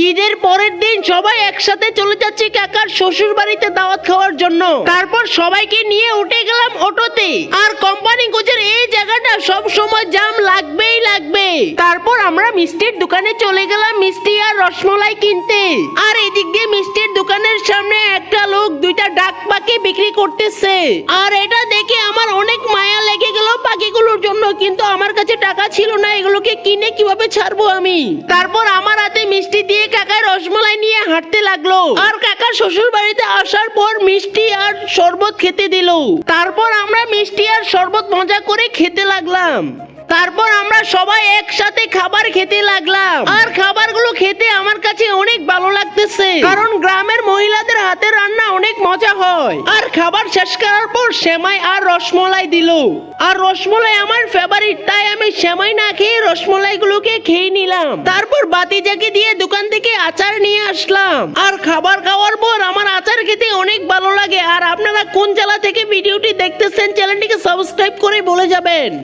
ঈদের পরের দিন সবাই একসাথে চলে যাচ্ছি কাকার শ্বশুর বাড়িতে দাওয়াত খাওয়ার জন্য। তারপর সবাইকে নিয়ে উঠে গেলাম অটোতে। আর কোম্পানি গঞ্জের এই জায়গাটা সব সময় জাম লাগবেই লাগবে। তারপর আমরা মিষ্টির দোকানে চলে গেলাম মিষ্টি আর রসমলাই কিনতে। আর এদিক দিয়ে মিষ্টির দোকানের সামনে একটা লোক দুইটা ডাক পাখি বিক্রি করতেছে। আর এটা দেখে আমার অনেক মায়া লেগে গেল পাখিগুলোর জন্য, কিন্তু আমার কাছে টাকা ছিল না এগুলোকে কিনে কিভাবে ছাড়বো আমি। তারপর আমার হাতে মিষ্টি দিয়ে কাকা রসমলাই নিয়ে হাঁটতে লাগলো। আর কাকা শ্বশুর বাড়িতে আসার পর মিষ্টি আর শরবত খেতে দিল। তারপর আমরা মিষ্টি আর শরবত মজা করে খেতে লাগলাম। তারপর আমরা সবাই একসাথে খাবার খেতে লাগলাম। আর খাবারগুলো খেতে আমার কাছে অনেক ভালো লাগতেছে, কারণ গ্রামের মহিলাদের হাতের রান্না অনেক মজা হয়। আর খাবার শেষ করার পর সেমাই আর রসমলাই দিল। আর রসমলাই আমার ফেভারিট, তাই আমি সেমাই না খেয়ে রসমলাই গুলোকে খেয়ে নিলাম। তারপর বাতিজাকে দিয়ে দোকান থেকে আচার নিয়ে আসলাম। আর খাবার খাওয়ার পর আমার আচার খেতে অনেক ভালো লাগে। আর আপনারা কোন জেলা থেকে ভিডিওটি দেখতেছেন চ্যানেলটিকে সাবস্ক্রাইব করে বলে যাবেন।